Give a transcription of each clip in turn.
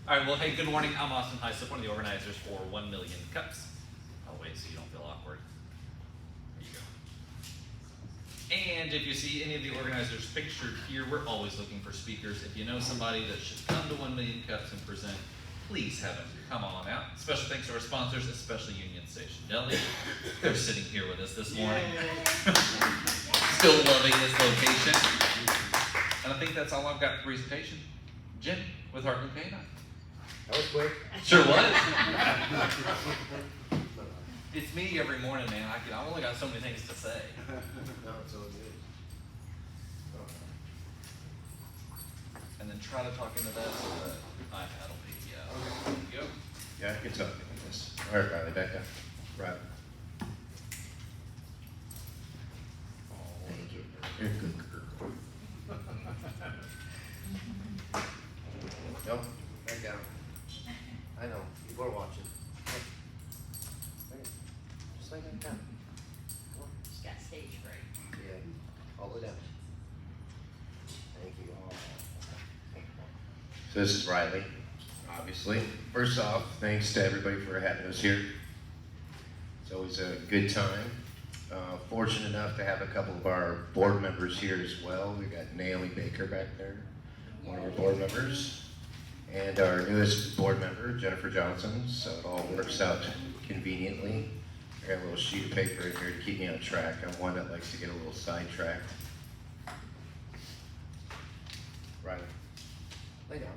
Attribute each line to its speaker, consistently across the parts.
Speaker 1: All right, well, hey, good morning. I'm Austin Hyslop, one of the organizers for 1 Million Cups. I'll wait so you don't feel awkward. There you go. And if you see any of the organizers pictured here, we're always looking for speakers. If you know somebody that should come to 1 Million Cups and present, please have them come on out. Special thanks to our sponsors, especially Union Station Deli. They're sitting here with us this morning. Still loving this location. And I think that's all I've got for presentation. Jim with Heartland K-9.
Speaker 2: That was quick.
Speaker 1: Sure was. It's me every morning, man. I've only got so many things to say.
Speaker 2: No, it's all good.
Speaker 1: And then try to talk into that so the iPad will be, there you go.
Speaker 2: Yeah, I can talk like this. All right, Riley, back up. Right. Thank you. You're a good girl. Nope, back down. I know, people are watching. Just like that. Come on.
Speaker 3: Just got stage fright.
Speaker 2: Yeah, all the way down. Thank you. So this is Riley, obviously. First off, thanks to everybody for having us here. It's always a good time. Fortunate enough to have a couple of our board members here as well. We got Naomi Baker back there, one of our board members. And our newest board member, Jennifer Johnson, so it all works out conveniently. I got a little sheet of paper in here to keep me on track. I'm one that likes to get a little sidetracked. Riley, lay down.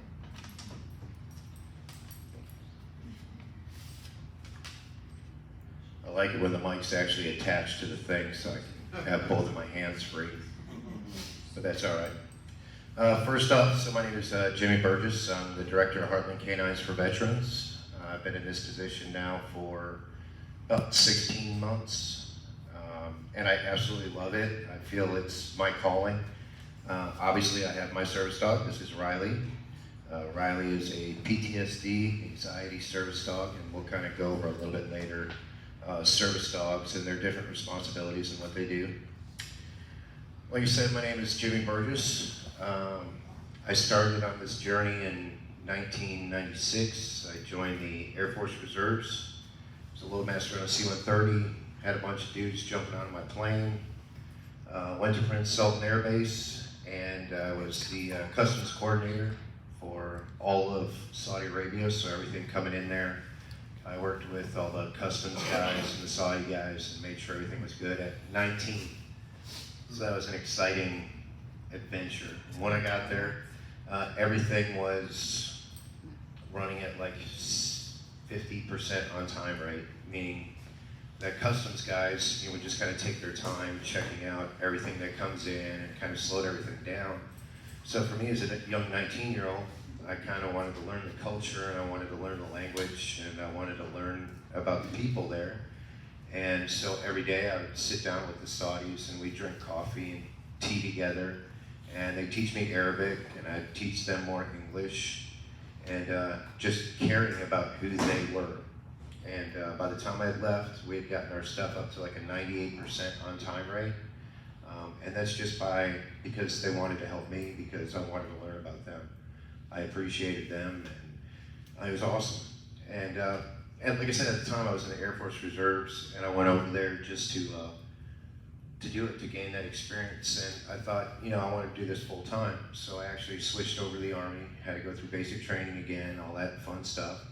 Speaker 2: I like it when the mic's actually attached to the thing so I can have both of my hands free, but that's all right. First off, so my name is Jimmy Burgess. I'm the director of Heartland K-9s for Veterans. I've been in this position now for about 16 months, and I absolutely love it. I feel it's my calling. Obviously, I have my service dog. This is Riley. Riley is a PTSD, anxiety service dog, and we'll kind of go over a little bit later service dogs and their different responsibilities and what they do. Like I said, my name is Jimmy Burgess. I started on this journey in 1996. I joined the Air Force Reserves. I was a loadmaster on a C-130, had a bunch of dudes jumping out of my plane. Went to Prince Sultan Air Base and was the customs coordinator for all of Saudi Arabia, so everything coming in there. I worked with all the customs guys and the Saudi guys and made sure everything was good at 19. So that was an exciting adventure. When I got there, everything was running at like 50% on time rate, meaning that customs guys would just kind of take their time checking out everything that comes in and kind of slowed everything down. So for me as a young 19-year-old, I kind of wanted to learn the culture and I wanted to learn the language and I wanted to learn about the people there. And so every day I would sit down with the Saudis and we'd drink coffee and tea together. And they teach me Arabic, and I teach them more English, and just caring about who they were. And by the time I had left, we had gotten our stuff up to like a 98% on time rate. And that's just because they wanted to help me, because I wanted to learn about them. I appreciated them, and it was awesome. And like I said, at the time I was in the Air Force Reserves, and I went over there just to do it, to gain that experience. And I thought, I want to do this full time. So I actually switched over to the Army, had to go through basic training again, all that fun stuff.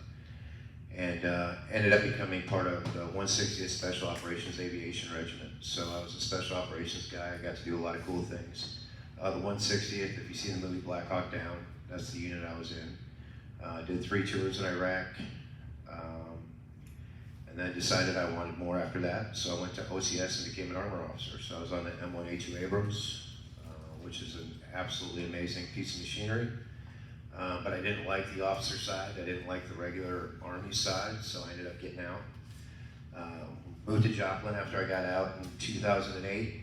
Speaker 2: And ended up becoming part of the 160th Special Operations Aviation Regiment. So I was a special operations guy. I got to do a lot of cool things. The 160th, if you see the movie Black Hawk Down, that's the unit I was in. Did 3 tours in Iraq. And then decided I wanted more after that, so I went to OCS and became an armor officer. So I was on the M1A2 Abrams, which is an absolutely amazing piece of machinery. But I didn't like the officer side. I didn't like the regular Army side, so I ended up getting out. Moved to Joplin after I got out in 2008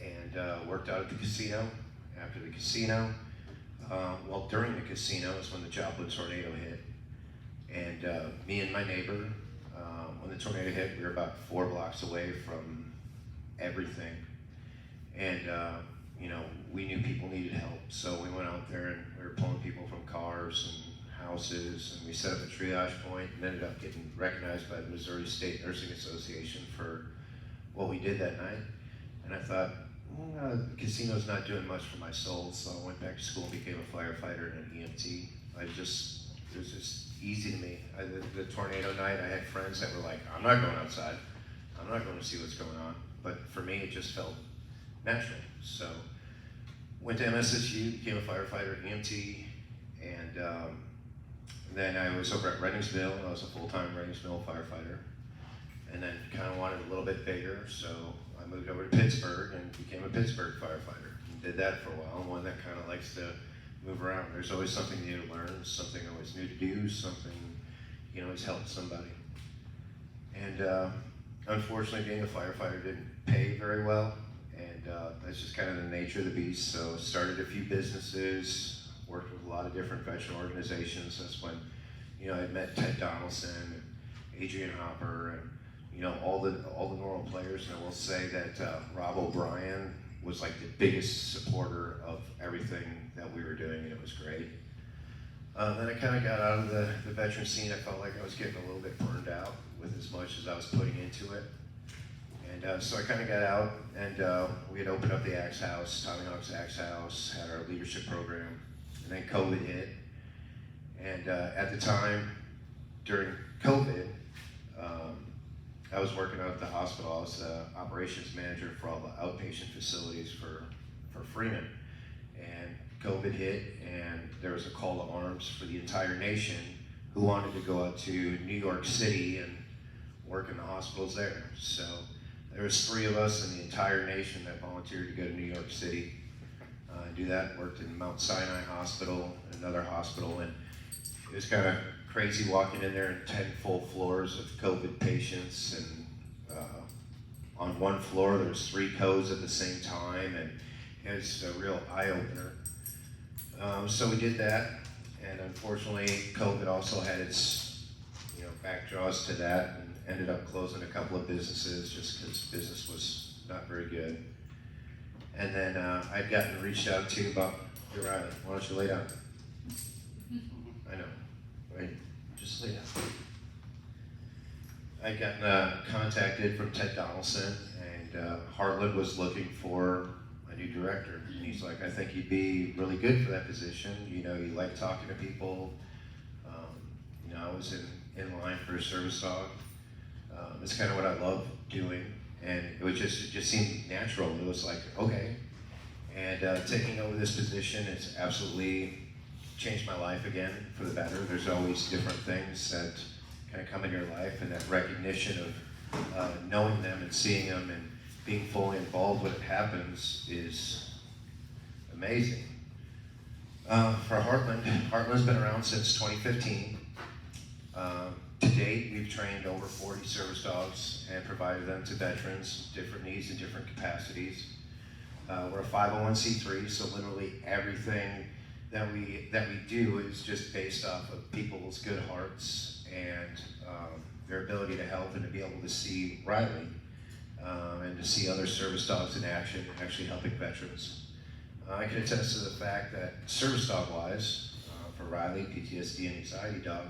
Speaker 2: and worked out at the casino. After the casino, during the casino is when the Joplin tornado hit. And me and my neighbor, when the tornado hit, we were about 4 blocks away from everything. And we knew people needed help. So we went out there and we were pulling people from cars and houses, and we set up a triage point and ended up getting recognized by the Missouri State Nursing Association for what we did that night. And I thought, the casino's not doing much for my soul, so I went back to school and became a firefighter and an EMT. It was just easy to me. The tornado night, I had friends that were like, I'm not going outside. I'm not going to see what's going on. But for me, it just felt natural. So went to MSSU, became a firefighter, EMT, and then I was over at Renningsville. I was a full-time Renningsville firefighter. And then kind of wanted a little bit bigger, so I moved over to Pittsburgh and became a Pittsburgh firefighter. And did that for a while. I'm one that kind of likes to move around. There's always something new to learn, something always new to do, something, you know, always help somebody. And unfortunately, being a firefighter didn't pay very well, and that's just kind of the nature of the beast. So started a few businesses, worked with a lot of different veteran organizations. That's when, you know, I met Ted Donaldson and Adrian Hopper and, you know, all the normal players. And I will say that Rob O'Brien was like the biggest supporter of everything that we were doing, and it was great. Then I kind of got out of the veteran scene. I felt like I was getting a little bit burned out with as much as I was putting into it. And so I kind of got out, and we had opened up the Axe House, Tommy Hawk's Axe House, had our leadership program, and then COVID hit. And at the time, during COVID, I was working out at the hospital. I was the operations manager for all the outpatient facilities for Freeman. And COVID hit, and there was a call to arms for the entire nation who wanted to go out to New York City and work in the hospitals there. So there was 3 of us in the entire nation that volunteered to go to New York City and do that. Worked in Mount Sinai Hospital, another hospital, and it was kind of crazy walking in there in 10 full floors of COVID patients, and on one floor there was 3 codes at the same time, and it was a real eye-opener. So we did that, and unfortunately COVID also had its, you know, backdraws to that, and ended up closing a couple of businesses just because business was not very good. And then I'd gotten reached out to about, "Hey Riley, why don't you lay down?" I know, right? Just lay down. I'd gotten contacted from Ted Donaldson, and Heartland was looking for a new director. And he's like, "I think you'd be really good for that position. You know, you like talking to people." You know, I was in line for a service dog. It's kind of what I love doing, and it just seemed natural. It was like, okay. And taking over this position, it's absolutely changed my life again for the better. There's always different things that kind of come in your life, and that recognition of knowing them and seeing them and being fully involved when it happens is amazing. For Heartland's been around since 2015. To date, we've trained over 40 service dogs and provided them to veterans, different needs and different capacities. We're a 501c3, so literally everything that we do is just based off of people's good hearts and their ability to help and to be able to see Riley and to see other service dogs in action, actually helping veterans. I can attest to the fact that service dog wise, for Riley, PTSD and anxiety dog,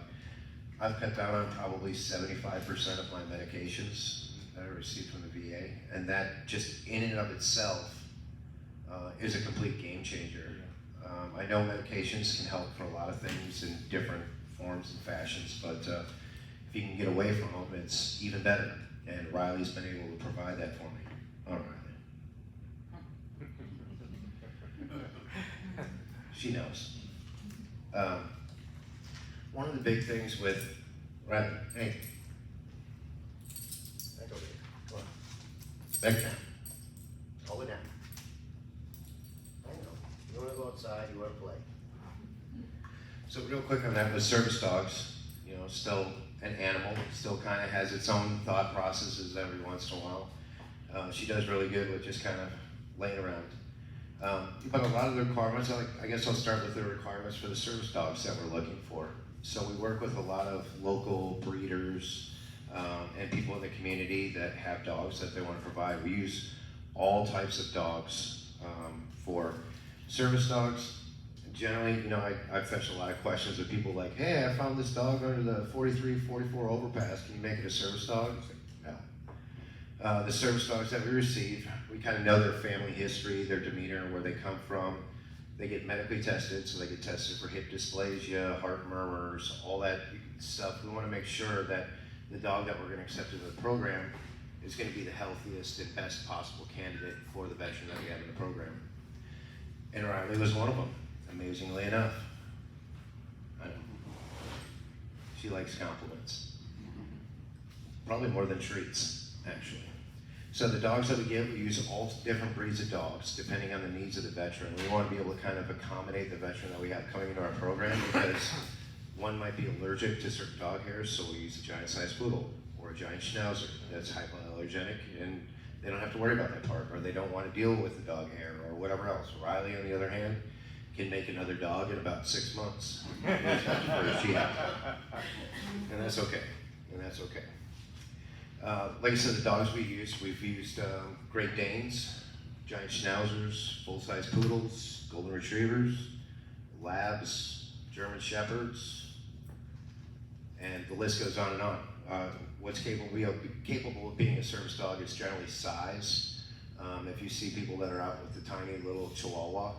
Speaker 2: I've cut down on probably 75% of my medications that I received from the VA, and that just in and of itself is a complete game changer. I know medications can help for a lot of things in different forms and fashions, but if you can get away from them, it's even better. And Riley's been able to provide that for me. All right. She knows. One of the big things with Riley, hey, back over here. Come on. Back down. Hold it down. I know. You want to go outside, you want to play. So real quick on that with service dogs, you know, still an animal, still kind of has its own thought processes every once in a while. She does really good with just kind of laying around. But a lot of the requirements, I guess I'll start with the requirements for the service dogs that we're looking for. So we work with a lot of local breeders and people in the community that have dogs that they want to provide. We use all types of dogs for service dogs, Generally, I fetch a lot of questions of people like, hey, I found this dog under the 43, 44 overpass. Can you make it a service dog? It's like, no. The service dogs that we receive, we kind of know their family history, their demeanor, where they come from. They get medically tested, so they get tested for hip dysplasia, heart murmurs, all that stuff. We want to make sure that the dog that we're going to accept into the program is going to be the healthiest and best possible candidate for the veteran that we have in the program. And Riley was one of them, amazingly enough. I know. She likes compliments. Probably more than treats, actually. So the dogs that we give, we use all different breeds of dogs, depending on the needs of the veteran. We want to be able to kind of accommodate the veteran that we have coming into our program, because one might be allergic to certain dog hairs, so we use a giant-sized poodle or a giant schnauzer that's hypoallergenic, and they don't have to worry about that part, or they don't want to deal with the dog hair or whatever else. Riley, on the other hand, can make another dog in about 6 months. And that's okay. And that's okay. Like I said, the dogs we've used Great Danes, giant schnauzers, full-size poodles, golden retrievers, labs, German shepherds, and the list goes on and on. What's capable of being a service dog is generally size. If you see people that are out with the tiny little Chihuahua,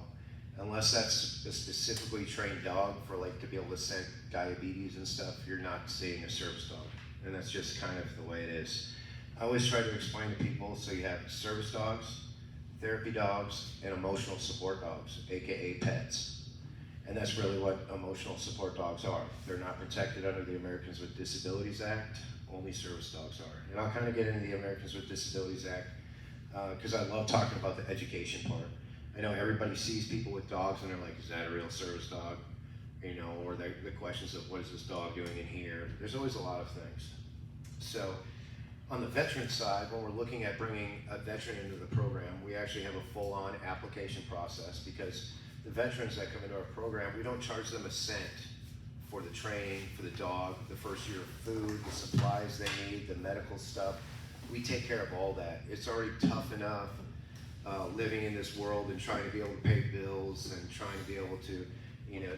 Speaker 2: unless that's a specifically trained dog for to be able to scent diabetes and stuff, you're not seeing a service dog. And that's just kind of the way it is. I always try to explain to people, so you have service dogs, therapy dogs, and emotional support dogs, AKA pets. And that's really what emotional support dogs are. They're not protected under the Americans with Disabilities Act, only service dogs are. And I'll kind of get into the Americans with Disabilities Act because I love talking about the education part. I know everybody sees people with dogs and they're like, is that a real service dog? Or the questions of what is this dog doing in here? There's always a lot of things. So on the veteran side, when we're looking at bringing a veteran into the program, we actually have a full-on application process, because the veterans that come into our program, we don't charge them a cent for the training, for the dog, the first year of food, the supplies they need, the medical stuff. We take care of all that. It's already tough enough living in this world and trying to be able to pay bills and trying to be able to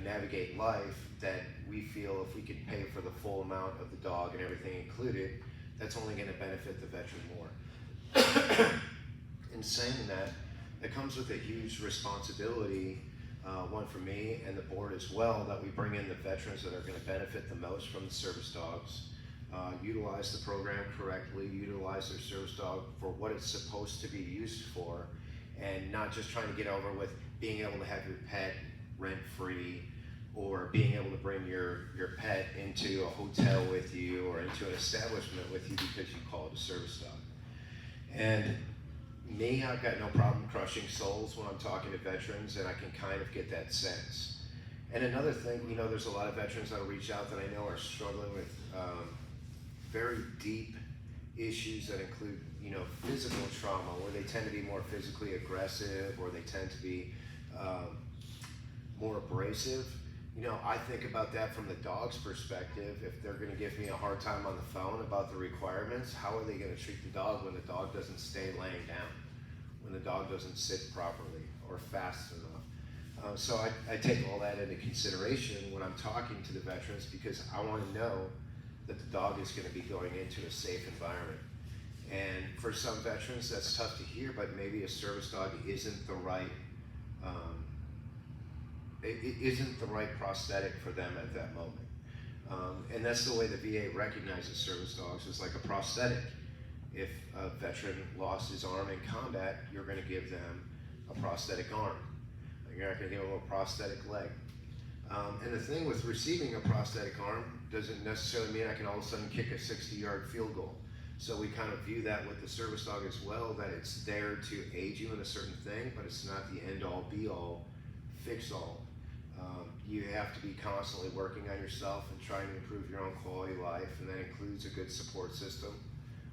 Speaker 2: navigate life, that we feel if we could pay for the full amount of the dog and everything included, that's only going to benefit the veteran more. In saying that, it comes with a huge responsibility, one for me and the board as well, that we bring in the veterans that are going to benefit the most from the service dogs, utilize the program correctly, utilize their service dog for what it's supposed to be used for, and not just trying to get over with being able to have your pet rent-free, or being able to bring your pet into a hotel with you or into an establishment with you because you call it a service dog. And me, I've got no problem crushing souls when I'm talking to veterans, and I can kind of get that sense. And another thing, there's a lot of veterans that'll reach out that I know are struggling with very deep issues that include, physical trauma, where they tend to be more physically aggressive, or they tend to be more abrasive. I think about that from the dog's perspective. If they're going to give me a hard time on the phone about the requirements, how are they going to treat the dog when the dog doesn't stay laying down, when the dog doesn't sit properly or fast enough? So I take all that into consideration when I'm talking to the veterans, because I want to know that the dog is going to be going into a safe environment. And for some veterans, that's tough to hear, but maybe a service dog isn't the right it isn't the right prosthetic for them at that moment. And that's the way the VA recognizes service dogs, as like a prosthetic. If a veteran lost his arm in combat, you're going to give them a prosthetic arm. You're not going to give them a prosthetic leg. And the thing with receiving a prosthetic arm doesn't necessarily mean I can all of a sudden kick a 60-yard field goal. So we kind of view that with the service dog as well, that it's there to aid you in a certain thing, but it's not the end-all, be-all, fix-all. You have to be constantly working on yourself and trying to improve your own quality of life, and that includes a good support system,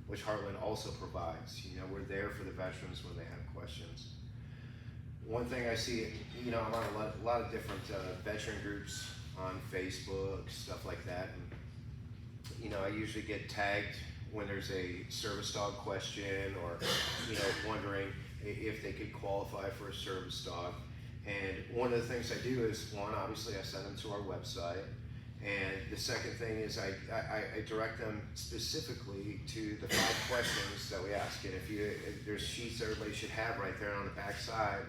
Speaker 2: which Heartland also provides. We're there for the veterans when they have questions. One thing I see, I'm on a lot of different veteran groups on Facebook, stuff like that, and I usually get tagged when there's a service dog question, or wondering if they could qualify for a service dog. And one of the things I do is, one, obviously I send them to our website. And the second thing is I direct them specifically to the 5 questions that we ask. And if there's sheets everybody should have right there on the back side,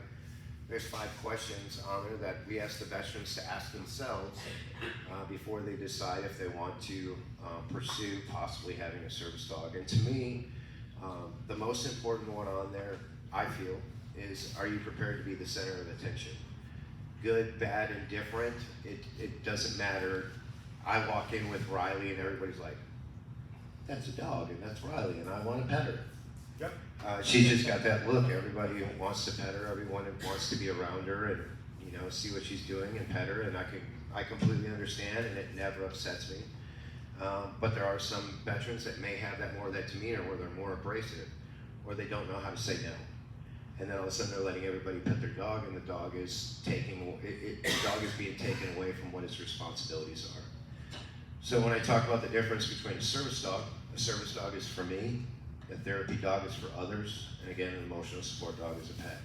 Speaker 2: there's 5 questions on there that we ask the veterans to ask themselves before they decide if they want to pursue possibly having a service dog. And to me, the most important one on there, I feel, is, are you prepared to be the center of attention? Good, bad, indifferent, it doesn't matter. I walk in with Riley and everybody's like, that's a dog and that's Riley and I want to pet her.
Speaker 4: Yep.
Speaker 2: She's just got that look. Everybody wants to pet her. Everyone wants to be around her and, you know, see what she's doing and pet her. And I completely understand, and it never upsets me. But there are some veterans that may have that demeanor where they're more abrasive, or they don't know how to say no. And then all of a sudden they're letting everybody pet their dog, and the dog is being taken away from what its responsibilities are. So when I talk about the difference between a service dog is for me, a therapy dog is for others, and again, an emotional support dog is a pet.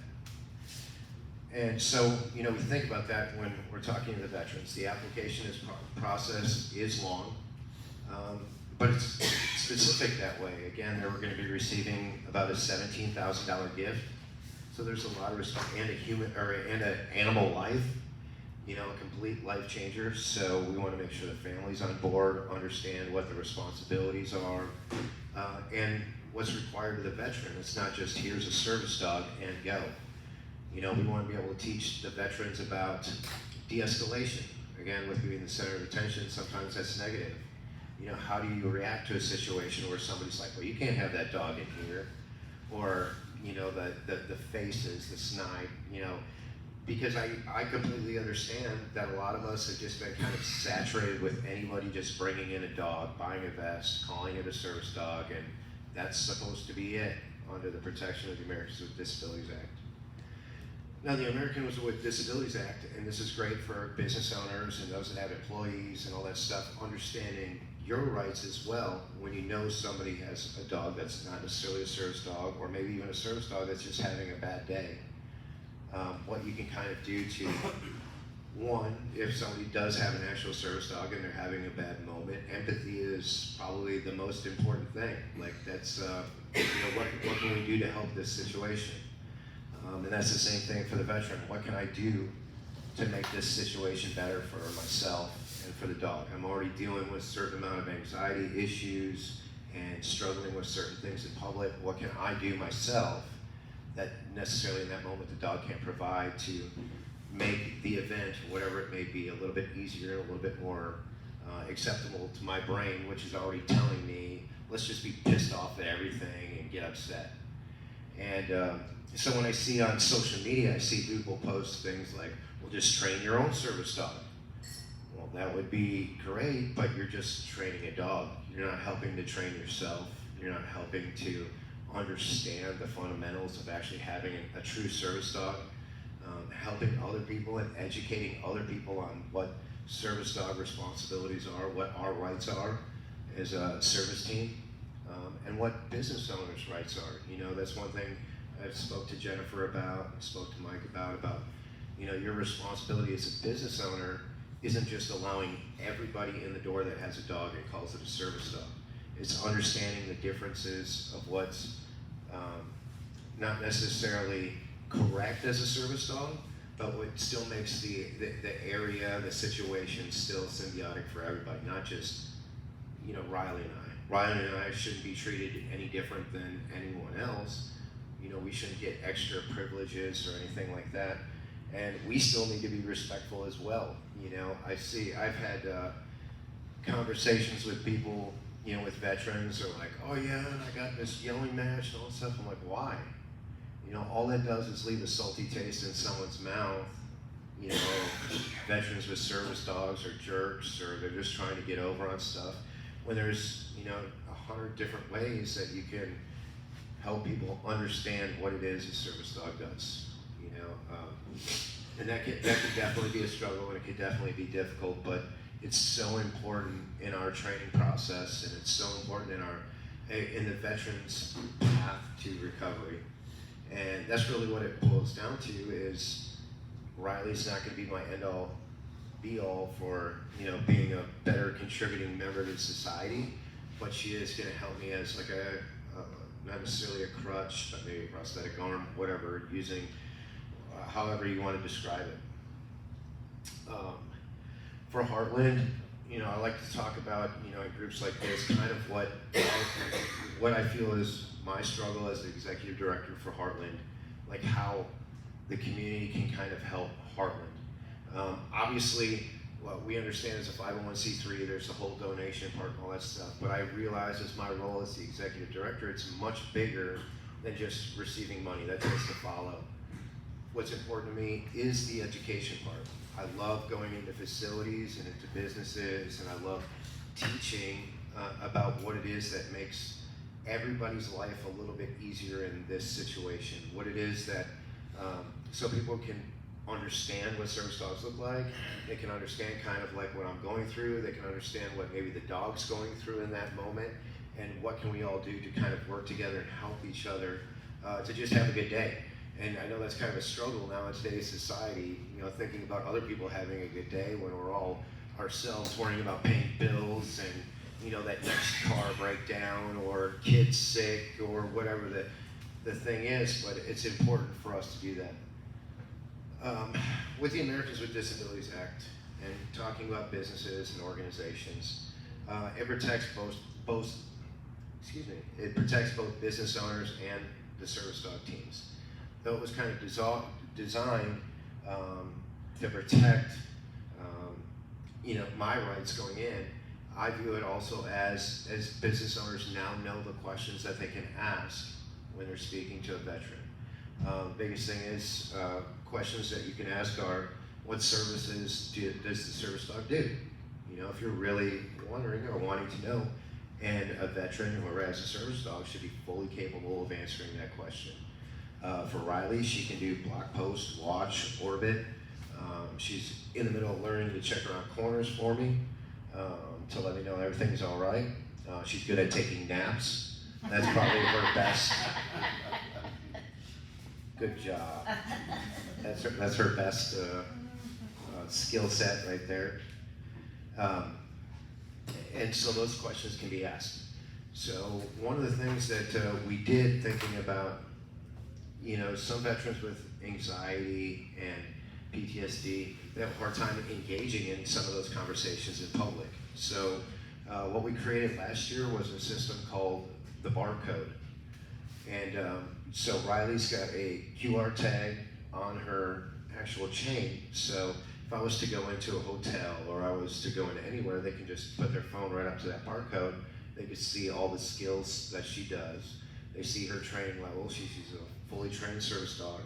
Speaker 2: And so, you know, we think about that when we're talking to the veterans. The application process is long, but it's specific that way. Again, they're going to be receiving about a $17,000 gift. So there's a lot of respect, and an animal life, you know, a complete life changer. So we want to make sure the family's on board, understand what the responsibilities are, and what's required of the veteran. It's not just here's a service dog and go. You know, we want to be able to teach the veterans about de-escalation. Again, with being the center of attention, sometimes that's negative. You know, how do you react to a situation where somebody's like, well, you can't have that dog in here, or you know, the faces, the snide, you know, because I completely understand that a lot of us have just been kind of saturated with anybody just bringing in a dog, buying a vest, calling it a service dog, and that's supposed to be it under the protection of the Americans with Disabilities Act. Now, the Americans with Disabilities Act, and this is great for business owners and those that have employees and all that stuff, understanding your rights as well when you know somebody has a dog that's not necessarily a service dog, or maybe even a service dog that's just having a bad day. What you can kind of do to, one, if somebody does have an actual service dog and they're having a bad moment, empathy is probably the most important thing. Like that's, you know, what can we do to help this situation? And that's the same thing for the veteran. What can I do to make this situation better for myself and for the dog? I'm already dealing with a certain amount of anxiety issues and struggling with certain things in public. What can I do myself that necessarily in that moment the dog can't provide to make the event, whatever it may be, a little bit easier, a little bit more acceptable to my brain, which is already telling me, let's just be pissed off at everything and get upset. And so when I see on social media, I see people post things like, well, just train your own service dog. Well, that would be great, but you're just training a dog. You're not helping to train yourself. You're not helping to understand the fundamentals of actually having a true service dog, helping other people and educating other people on what service dog responsibilities are, what our rights are as a service team, and what business owners' rights are. You know, that's one thing I spoke to Jennifer about, spoke to Mike about, you know, your responsibility as a business owner isn't just allowing everybody in the door that has a dog and calls it a service dog. It's understanding the differences of what's not necessarily correct as a service dog, but what still makes the area, the situation still symbiotic for everybody, not just, you know, Riley and I. Riley and I shouldn't be treated any different than anyone else. You know, we shouldn't get extra privileges or anything like that. And we still need to be respectful as well. You know, I've had conversations with people, you know, with veterans, are like, oh yeah, and I got this yelling match and all this stuff. I'm like, why? You know, all that does is leave a salty taste in someone's mouth. You know, veterans with service dogs are jerks, or they're just trying to get over on stuff. When there's, you know, 100 different ways that you can help people understand what it is a service dog does. You know, and that could definitely be a struggle, and it could definitely be difficult, but it's so important in our training process, and it's so important in the veterans' path to recovery. And that's really what it boils down to is, Riley's not going to be my end-all, be-all for being a better contributing member to society, but she is going to help me as like not necessarily a crutch, but maybe a prosthetic arm, whatever, using however you want to describe it. For Heartland, I like to talk about, in groups like this, kind of what I feel is my struggle as the executive director for Heartland, like how the community can kind of help Heartland. Obviously, what we understand as a 501c3, there's the whole donation part and all that stuff, but I realize as my role as the executive director, it's much bigger than just receiving money. That tends to follow. What's important to me is the education part. I love going into facilities and into businesses, and I love teaching about what it is that makes everybody's life a little bit easier in this situation. What it is that, so people can understand what service dogs look like. They can understand kind of like what I'm going through. They can understand what maybe the dog's going through in that moment, and what can we all do to kind of work together and help each other to just have a good day. And I know that's kind of a struggle now in today's society, thinking about other people having a good day when we're all ourselves worrying about paying bills and, that next car breakdown or kids sick or whatever the thing is, but it's important for us to do that. With the Americans with Disabilities Act and talking about businesses and organizations, it protects it protects both business owners and the service dog teams. Though it was kind of designed to protect, my rights going in, I view it also as business owners now know the questions that they can ask when they're speaking to a veteran. Biggest thing is questions that you can ask are, what services does the service dog do? If you're really wondering or wanting to know, and a veteran who has a service dog should be fully capable of answering that question. For Riley, she can do block post, watch, orbit. She's in the middle of learning to check around corners for me to let me know everything's all right. She's good at taking naps. That's probably her best. Good job. That's her best skill set right there. And so those questions can be asked. So one of the things that we did thinking about, some veterans with anxiety and PTSD, they have a hard time engaging in some of those conversations in public. So what we created last year was a system called the barcode. And so Riley's got a QR tag on her actual chain. So if I was to go into a hotel or I was to go into anywhere, they can just put their phone right up to that barcode. They can see all the skills that she does. They see her training level. She's a fully trained service dog.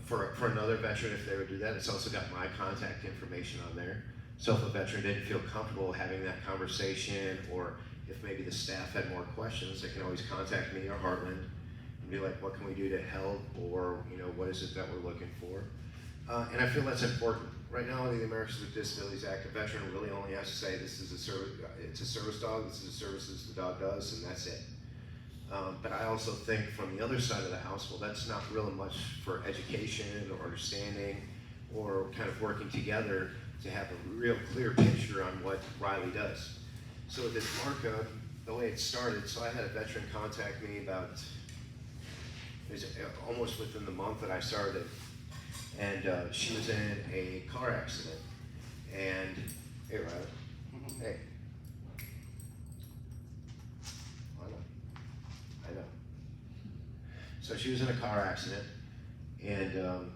Speaker 2: For another veteran, if they would do that, it's also got my contact information on there. So if a veteran didn't feel comfortable having that conversation, or if maybe the staff had more questions, they can always contact me or Heartland and be like, what can we do to help, or what is it that we're looking for? And I feel that's important. Right now, in the Americans with Disabilities Act, a veteran really only has to say, this is a service, it's a service dog, this is a service that the dog does, and that's it. But I also think from the other side of the house, well, that's not really much for education or understanding or kind of working together to have a real clear picture on what Riley does. So with this barcode, the way it started, so I had a veteran contact me about, it was almost within the month that I started, and she was in a car accident. And, hey Riley, hey. I know. So she was in a car accident, and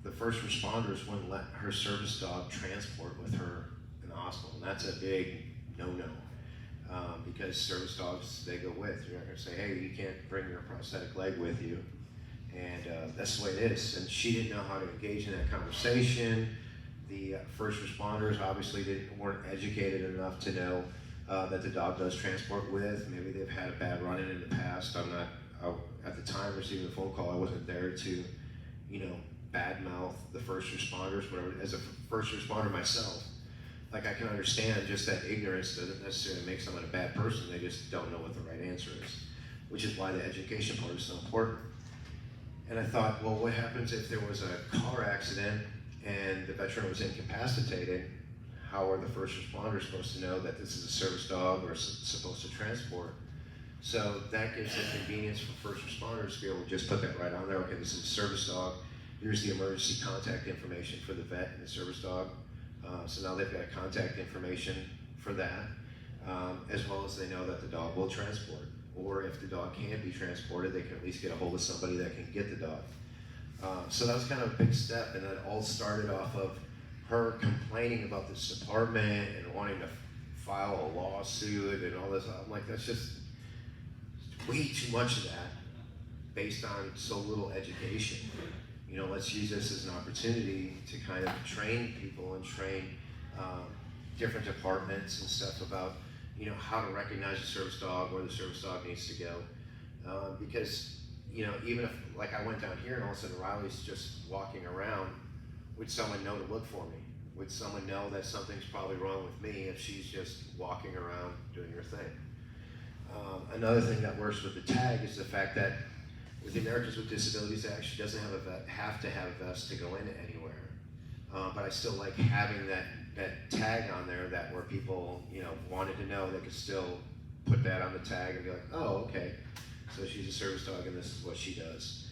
Speaker 2: the first responders wouldn't let her service dog transport with her in the hospital. And that's a big no-no, because service dogs, they go with. You're not gonna say, hey, you can't bring your prosthetic leg with you. And that's the way it is. And she didn't know how to engage in that conversation. The first responders obviously weren't educated enough to know that the dog does transport with. Maybe they've had a bad run-in in the past. At the time receiving the phone call, I wasn't there to, badmouth the first responders, whatever. As a first responder myself, like I can understand just that ignorance doesn't necessarily make someone a bad person. They just don't know what the right answer is, which is why the education part is so important. And I thought, well, what happens if there was a car accident and the veteran was incapacitated, how are the first responders supposed to know that this is a service dog or supposed to transport? So that gives the convenience for first responders to be able to just put that right on there. Okay, this is a service dog. Here's the emergency contact information for the vet and the service dog. So now they've got contact information for that, as well as they know that the dog will transport. Or if the dog can't be transported, they can at least get a hold of somebody that can get the dog. So that was kind of a big step, and that all started off of her complaining about this department and wanting to file a lawsuit and all this. I'm like, that's just way too much of that based on so little education. You know, let's use this as an opportunity to kind of train people and train different departments and stuff about, you know, how to recognize a service dog, where the service dog needs to go. Because, you know, even if, like I went down here and all of a sudden Riley's just walking around, would someone know to look for me? Would someone know that something's probably wrong with me if she's just walking around doing her thing? Another thing that works with the tag is the fact that with the Americans with Disabilities Act, she doesn't have to have a vest to go in anywhere. But I still like having that tag on there, that where people, you know, wanted to know, they could still put that on the tag and be like, oh, okay, so she's a service dog and this is what she does.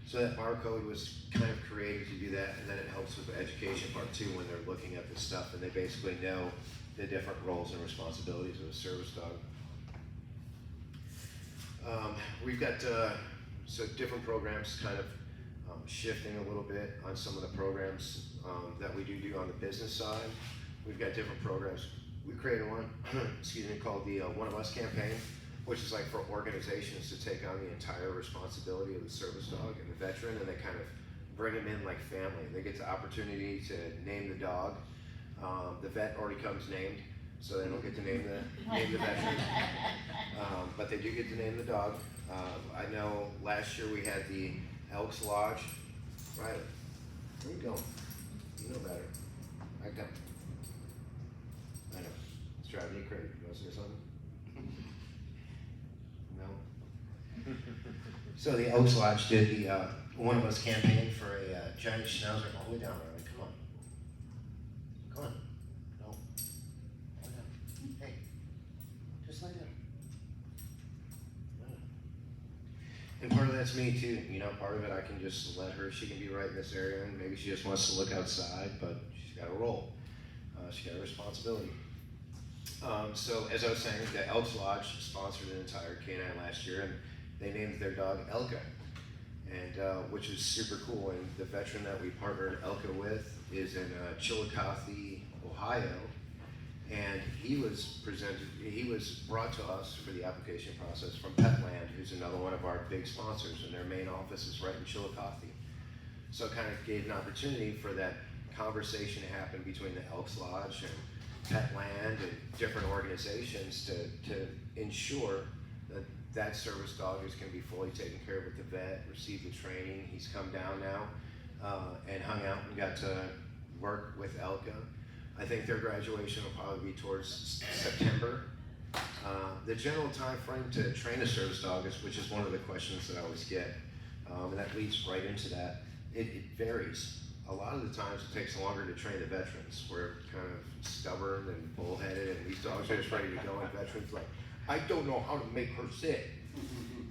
Speaker 2: So that barcode was kind of created to do that, and then it helps with the education part too when they're looking at this stuff and they basically know the different roles and responsibilities of a service dog. We've got so different programs kind of shifting a little bit on some of the programs that we do on the business side. We've got different programs. We created one, excuse me, called the One of Us campaign, which is like for organizations to take on the entire responsibility of the service dog and the veteran, and they kind of bring them in like family. They get the opportunity to name the dog. The vet already comes named, so they don't get to name the veteran, but they do get to name the dog. I know last year we had the Elks Lodge. Riley, where you going? You know better. I come. I know. It's driving you crazy. You want to say something? No? So the Elks Lodge did the One of Us campaign for a giant schnauzer all the way down, Riley. Come on. Come on. No. Lie down. Hey. Just lie down. And part of that's me too, you know, part of it I can just let her, she can be right in this area and maybe she just wants to look outside, but she's got a role. She's got a responsibility. So as I was saying, the Elks Lodge sponsored an entire K-9 last year, and they named their dog Elka, and which is super cool. And the veteran that we partnered Elka with is in Chillicothe, Ohio. And he was brought to us for the application process from Petland, who's another one of our big sponsors, and their main office is right in Chillicothe. So it kind of gave an opportunity for that conversation to happen between the Elks Lodge and Petland and different organizations to ensure that that service dog is going to be fully taken care of with the vet, receive the training. He's come down now and hung out and got to work with Elka. I think their graduation will probably be towards September. The general time frame to train a service dog, which is one of the questions that I always get, and that leads right into that. It varies. A lot of the times it takes longer to train the veterans. We're kind of stubborn and bullheaded, and these dogs are just ready to go, and veterans like, I don't know how to make her sit.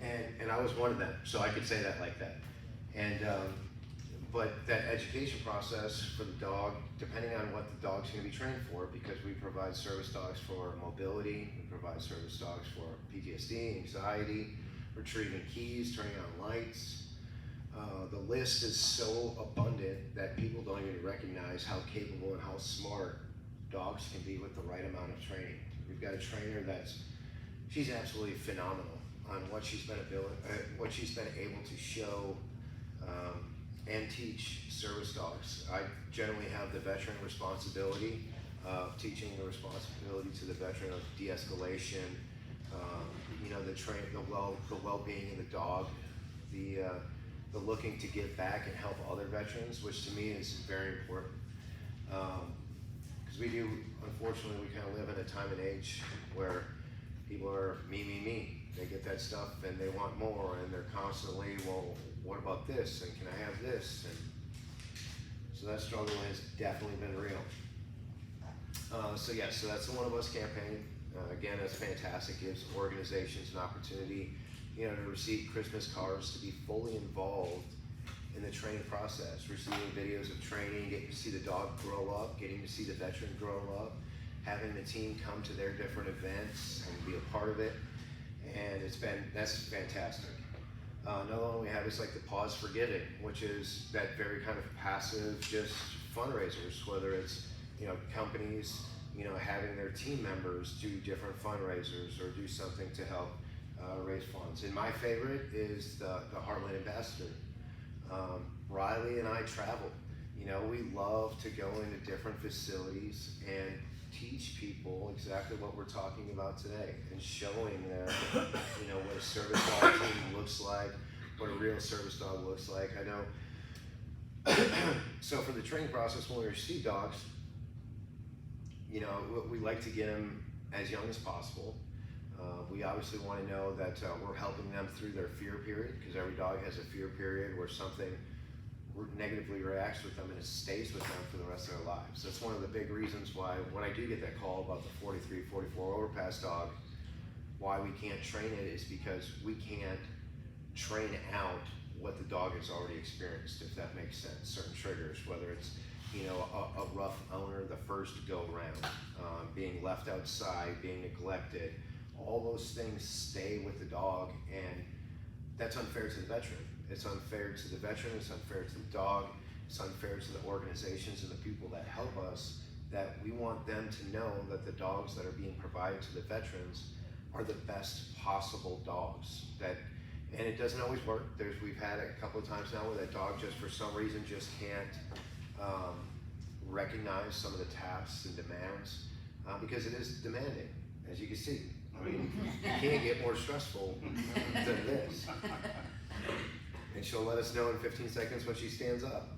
Speaker 2: And I was one of them, so I could say that like that. And but that education process for the dog, depending on what the dog's going to be trained for, because we provide service dogs for mobility, we provide service dogs for PTSD, anxiety, retrieving keys, turning on lights. The list is so abundant that people don't even recognize how capable and how smart dogs can be with the right amount of training. We've got a trainer she's absolutely phenomenal on what she's been able to show and teach service dogs. I generally have the veteran responsibility of teaching the responsibility to the veteran of de-escalation, you know, the well-being of the dog, the looking to give back and help other veterans, which to me is very important. Because we do, unfortunately, we kind of live in a time and age where people are me. They get that stuff and they want more, and they're constantly, well, what about this? And can I have this? And so
Speaker 4: So that struggle has definitely been real. So that's the One of Us campaign. Again, that's fantastic. Gives organizations an opportunity, to receive Christmas cards, to be fully involved in the training process, receiving videos of training, getting to see the dog grow up, getting to see the veteran grow up, having the team come to their different events and be a part of it. And that's fantastic. Another one we have is like the Pause for Giving, which is that very kind of passive, just fundraisers, whether it's, companies, having their team members do different fundraisers or do something to help raise funds. And my favorite is the Heartland Ambassador. Riley and I travel. We love to go into different facilities and teach people exactly what we're talking about today and showing them, what a service dog team looks like, what a real service dog looks like. I know. So for the training process, when we receive dogs, we like to get them as young as possible. We obviously want to know that we're helping them through their fear period, because every dog has a fear period where something negatively reacts with them and it stays with them for the rest of their lives. That's one of the big reasons why when I do get that call about the 43, 44 overpass dog, why we can't train it is because we can't train out what the dog has already experienced, if that makes sense. Certain triggers, whether it's a rough owner the first go round, being left outside, being neglected, all those things stay with the dog, and that's unfair to the veteran. It's unfair to the veteran, it's unfair to the dog, it's unfair to the organizations and the people that help us, that we want them to know that the dogs that are being provided to the veterans are the best possible dogs. And it doesn't always work. We've had a couple of times now where that dog just for some reason just can't recognize some of the tasks and demands because it is demanding, as you can see. I mean, you can't get more stressful than this. And she'll let us know in 15 seconds when she stands up.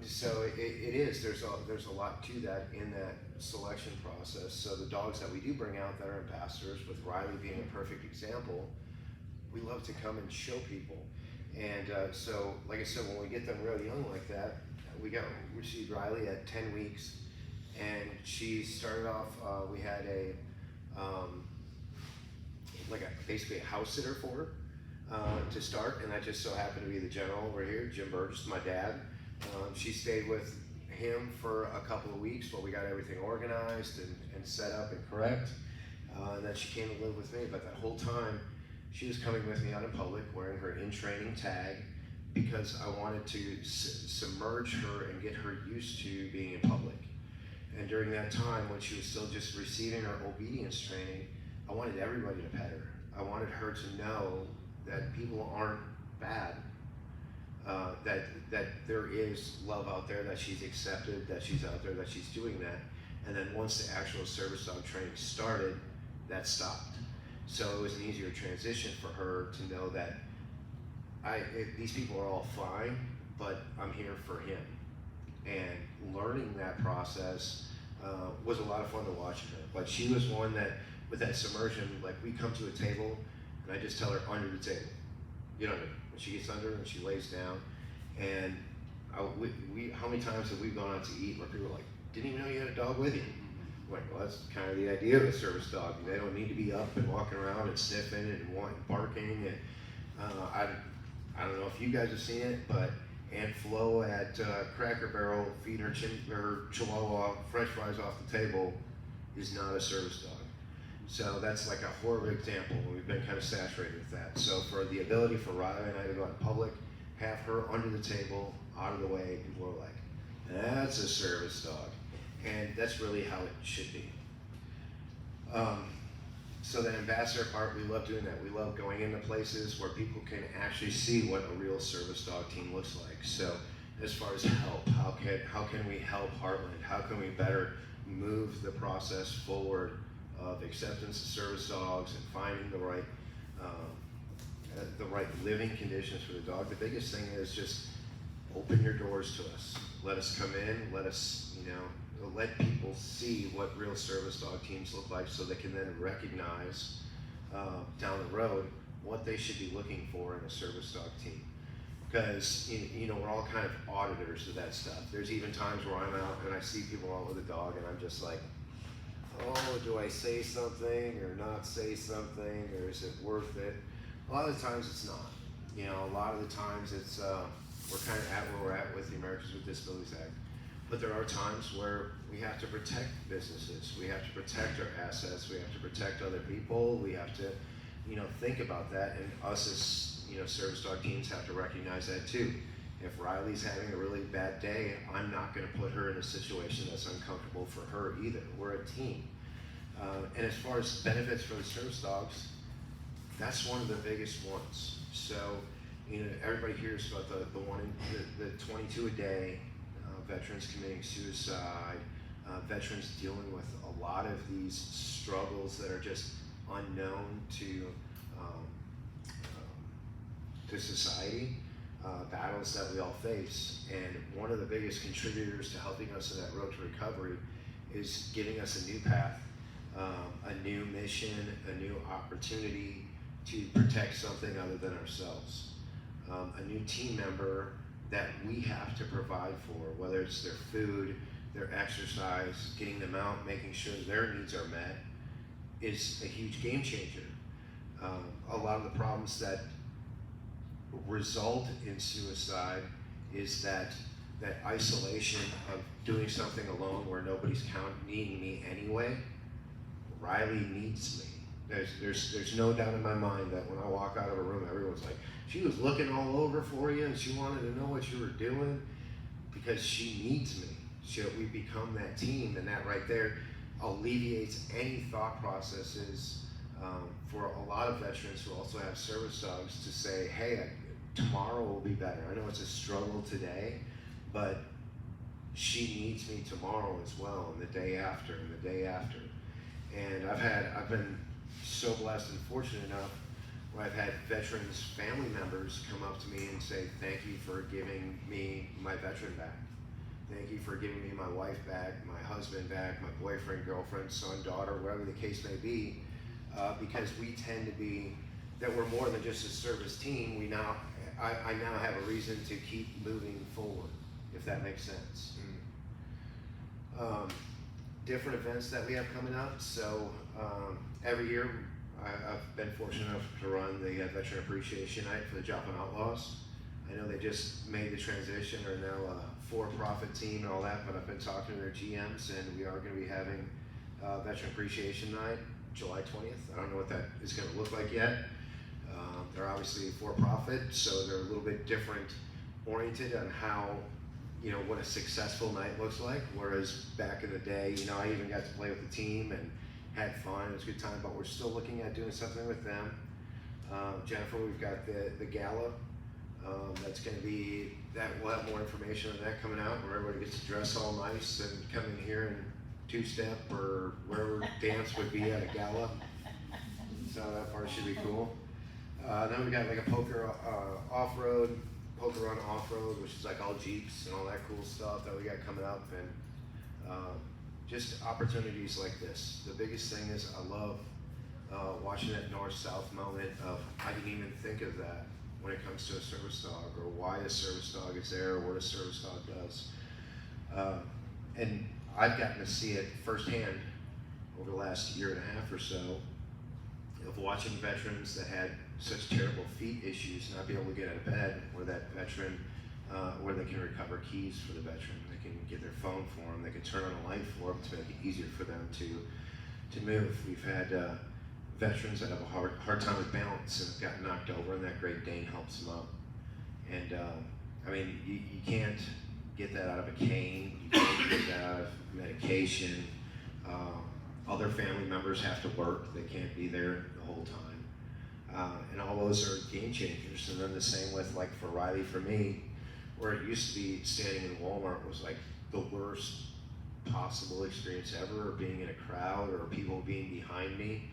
Speaker 4: So it is, there's a lot to that in that selection process. So the dogs that we do bring out that are ambassadors, with Riley being a perfect example, we love to come and show people. And so, like I said, when we get them real young like that, we received Riley at 10 weeks, and she started off, we had basically a house sitter for her to start, and that just so happened to be the general over here, Jim Burgess, my dad. She stayed with him for a couple of weeks while we got everything organized and set up and correct. And then she came to live with me, but that whole time she was coming with me out in public wearing her in-training tag, because I wanted to submerge her and get her used to being in public. And during that time, when she was still just receiving her obedience training, I wanted everybody to pet her. I wanted her to know that people aren't bad, that there is love out there, that she's accepted, that she's out there, that she's doing that. And then once the actual service dog training started, that stopped. So it was an easier transition for her to know that these people are all fine, but I'm here for him. And learning that process was a lot of fun to watch her. But she was one that, with that submersion, like we come to a table, and I just tell her under the table. Get under. When she gets under and she lays down, and how many times have we gone out to eat where people are like, didn't even know you had a dog with you? I'm like, well, that's kind of the idea of a service dog. They don't need to be up and walking around and sniffing and barking. And I don't know if you guys have seen it, but Aunt Flo at Cracker Barrel feeding her Chihuahua French fries off the table is not a service dog. So that's like a horrible example. We've been kind of saturated with that. So for the ability for Riley and I to go out in public, have her under the table, out of the way, people are like, that's a service dog. And that's really how it should be. So that ambassador part, we love doing that. We love going into places where people can actually see what a real service dog team looks like. So as far as help, how can we help Heartland? How can we better move the process forward of acceptance of service dogs and finding the right living conditions for the dog? The biggest thing is just open your doors to us. Let us come in, let us, let people see what real service dog teams look like, so they can then recognize down the road what they should be looking for in a service dog team. because you know, we're all kind of auditors of that stuff. There's even times where I'm out and I see people out with a dog and I'm just like, oh, do I say something or not say something, or is it worth it? A lot of the times it's not. You know, a lot of the times it's, we're kind of at where we're at with the Americans with Disabilities Act. But there are times where we have to protect businesses, we have to protect our assets, we have to protect other people, we have to, you know, think about that, and us as, you know, service dog teams have to recognize that too. If Riley's having a really bad day, I'm not going to put her in a situation that's uncomfortable for her either. We're a team. And as far as benefits for the service dogs, that's one of the biggest ones. So, you know, everybody hears about the 22 a day, veterans committing suicide, veterans dealing with a lot of these struggles that are just unknown to society, battles that we all face. And one of the biggest contributors to helping us in that road to recovery is giving us a new path, a new mission, a new opportunity to protect something other than ourselves. A new team member that we have to provide for, whether it's their food, their exercise, getting them out, making sure their needs are met, is a huge game changer. A lot of the problems that result in suicide is that isolation of doing something alone where nobody's needing me anyway. Riley needs me. There's no doubt in my mind that when I walk out of a room, everyone's like, she was looking all over for you and she wanted to know what you were doing, because she needs me. We become that team, and that right there alleviates any thought processes for a lot of veterans who also have service dogs to say, hey, tomorrow will be better. I know it's a struggle today, but she needs me tomorrow as well, and the day after, and the day after. And I've been so blessed and fortunate enough where I've had veterans' family members come up to me and say, thank you for giving me my veteran back. Thank you for giving me my wife back, my husband back, my boyfriend, girlfriend, son, daughter, whatever the case may be, because we tend to be, that we're more than just a service team. I now have a reason to keep moving forward, if that makes sense. Different events that we have coming up. So every year I've been fortunate enough to run the Veteran Appreciation Night for the Joplin Outlaws. I know they just made the transition, are now a for-profit team and all that, but I've been talking to their GMs, and we are going to be having Veteran Appreciation Night, July 20th. I don't know what that is going to look like yet. They're obviously for-profit, so they're a little bit different oriented on how, you know, what a successful night looks like. Whereas back in the day, you know, I even got to play with the team and had fun. It was a good time, but we're still looking at doing something with them. Jennifer, we've got the gala. That's going to be, that we'll have more information on that coming out, where everybody gets to dress all nice and come in here and two-step or wherever dance would be at a gala. So that part should be cool. Then we got like a poker off-road, poker run off-road, which is like all Jeeps and all that cool stuff that we got coming up, and just opportunities like this. The biggest thing is I love watching that north-south moment of, I didn't even think of that when it comes to a service dog, or why a service dog is there, or what a service dog does. And I've gotten to see it firsthand over the last year and a half or so, of watching veterans that had such terrible feet issues not be able to get out of bed, where that veteran, where they can recover keys for the veteran, they can get their phone for them, they can turn on a light for them to make it easier for them to move. We've had veterans that have a hard time with balance and have gotten knocked over, and that Great Dane helps them up. And I mean, you can't get that out of a cane, you can't get that out of medication. Other family members have to work, they can't be there the whole time. And all those are game changers. And then the same with, like for Riley, for me, where it used to be standing in Walmart was like the worst possible experience ever, or being in a crowd, or people being behind me.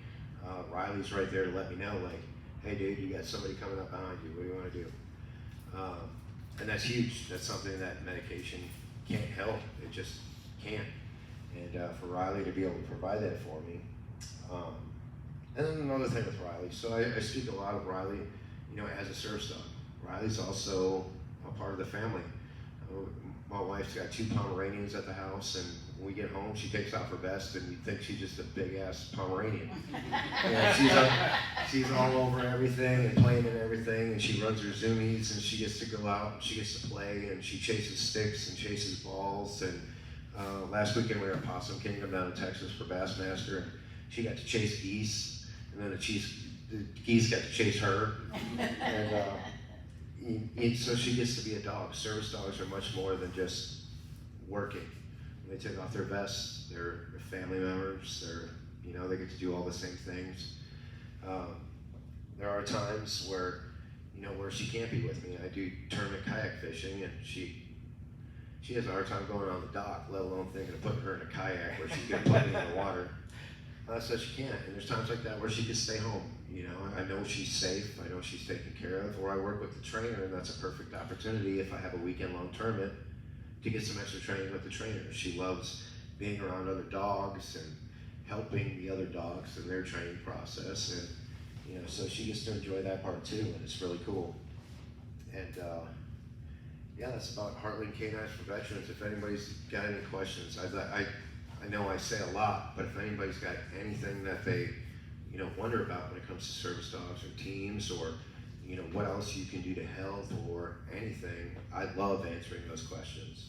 Speaker 4: Riley's right there to let me know, like, hey dude, you got somebody coming up behind you, what do you want to do? And that's huge. That's something that medication can't help, it just can't. And for Riley to be able to provide that for me. And then another thing with Riley, so I speak a lot of Riley, you know, as a service dog. Riley's also a part of the family. My wife's got 2 Pomeranians at the house, and when we get home, she takes off her vest, and you think she's just a big-ass Pomeranian. She's all over everything and playing in everything, and she runs her zoomies, and she gets to go out, and she gets to play, and she chases sticks and chases balls. And last weekend we were at Possum Kingdom down in Texas for Bassmaster, and she got to chase geese, and then the geese got to chase her. And so she gets to be a dog. Service dogs are much more than just working. When they take off their vests, they're family members. They get to do all the same things. There are times where she can't be with me. I do tournament kayak fishing, and she has a hard time going on the dock, let alone thinking of putting her in a kayak where she can put me in the water. So she can't, and there's times like that where she can stay home. I know she's safe, I know she's taken care of, or I work with the trainer, and that's a perfect opportunity if I have a weekend-long tournament to get some extra training with the trainer. She loves being around other dogs and helping the other dogs in their training process, and so she gets to enjoy that part too, and it's really cool. And that's about Heartland K-9s for Veterans. If anybody's got any questions, I know I say a lot, but if anybody's got anything that they wonder about when it comes to service dogs or teams, or what else you can do to help or anything, I love answering those questions.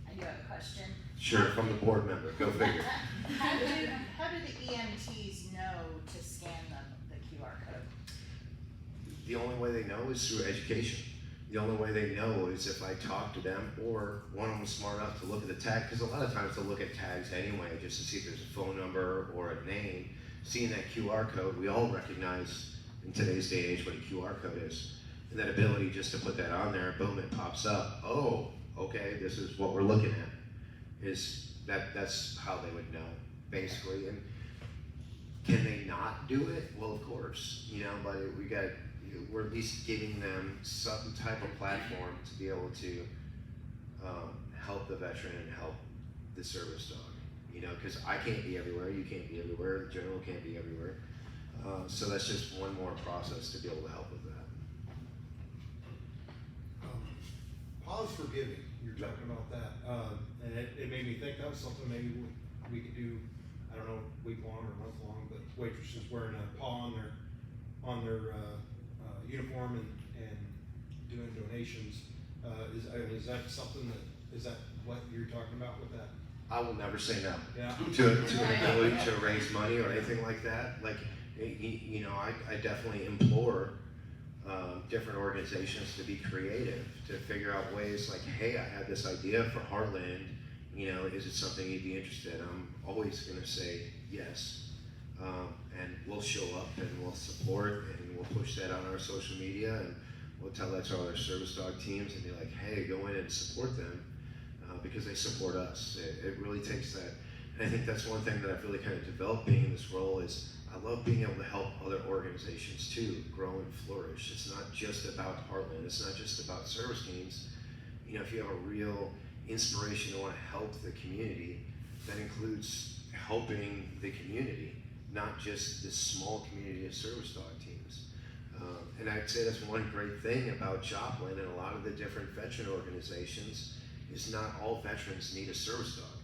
Speaker 3: I do have a question.
Speaker 4: Sure, from the board member, go figure.
Speaker 3: How do the EMTs know to scan the QR code?
Speaker 4: The only way they know is through education. The only way they know is if I talk to them, or one of them is smart enough to look at the tag, because a lot of times they'll look at tags anyway just to see if there's a phone number or a name. Seeing that QR code, we all recognize in today's day and age what a QR code is. And that ability just to put that on there, boom, it pops up. Oh, okay, this is what we're looking at. That's how they would know, basically. And can they not do it? Well, of course, but we're at least giving them some type of platform to be able to help the veteran and help the service dog. Because I can't be everywhere, you can't be everywhere, the general can't be everywhere. So that's just one more process to be able to help with that.
Speaker 5: Pause forgiving, you're talking about that. And it made me think that was something maybe we could do, I don't know, week long or month long, but waitresses wearing a paw on their uniform and doing donations. Is that something is that what you're talking about with that?
Speaker 4: I will never say no
Speaker 5: Yeah.
Speaker 4: to an ability to raise money or anything like that. Like, I definitely implore different organizations to be creative, to figure out ways like, hey, I had this idea for Heartland, is it something you'd be interested in? I'm always gonna say yes. And we'll show up and we'll support and we'll push that on our social media, and we'll tell that to all our service dog teams and be like, hey, go in and support them. Because they support us. It really takes that. And I think that's one thing that I've really kind of developed being in this role is I love being able to help other organizations too grow and flourish. It's not just about Heartland. It's not just about service teams. If you have a real inspiration to want to help the community, that includes helping the community, not just this small community of service dog teams. And I'd say that's one great thing about Joplin and a lot of the different veteran organizations is not all veterans need a service dog,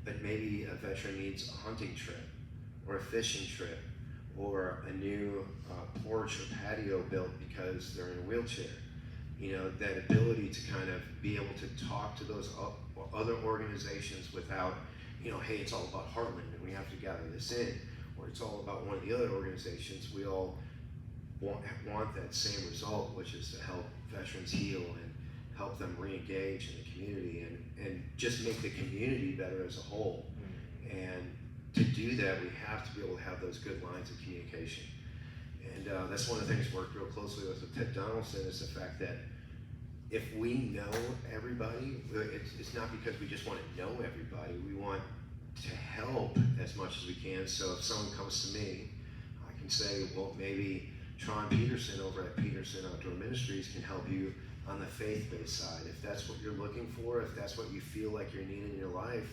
Speaker 4: but maybe a veteran needs a hunting trip or a fishing trip or a new porch or patio built because they're in a wheelchair. That ability to kind of be able to talk to those other organizations without, hey, it's all about Heartland and we have to gather this in, or it's all about one of the other organizations. We all want that same result, which is to help veterans heal and help them re-engage in the community and just make the community better as a whole. And to do that, we have to be able to have those good lines of communication. And that's one of the things we worked real closely with Ted Donaldson, is the fact that if we know everybody, it's not because we just want to know everybody, we want to help as much as we can. So if someone comes to me, I can say, well, maybe Tron Peterson over at Peterson Outdoor Ministries can help you on the faith-based side. If that's what you're looking for, if that's what you feel like you're needing in your life,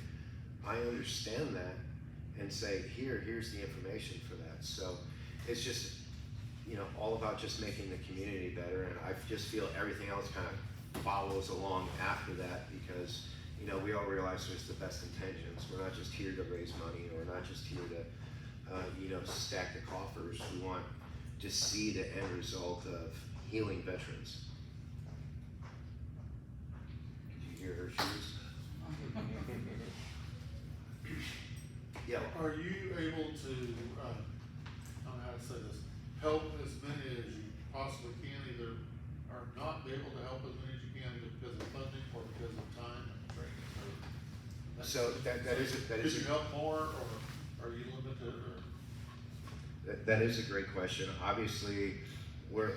Speaker 4: I understand that and say, here's the information for that. So it's just, you know, all about just making the community better, and I just feel everything else kind of follows along after that, because, you know, we all realize there's the best intentions. We're not just here to raise money, or we're not just here to, you know, stack the coffers. We want to see the end result of healing veterans. Did you hear her shoes? Yeah.
Speaker 6: Are you able to, I don't know how to say this, help as many as you possibly can, either, or not be able to help as many as you can either because of funding or because of time and training?
Speaker 4: So that is
Speaker 6: Could you help more, or are you limited, or?
Speaker 4: That is a great question. Obviously, we're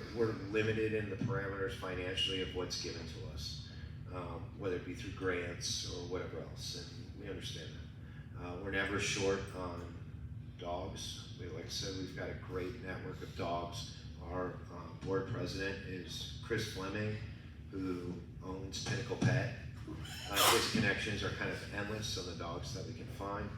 Speaker 4: limited in the parameters financially of what's given to us, whether it be through grants or whatever else, and we understand that. We're never short on dogs. Like I said, we've got a great network of dogs. Our board president is Chris Fleming, who owns Pinnacle Pet. His connections are kind of endless on the dogs that we can find.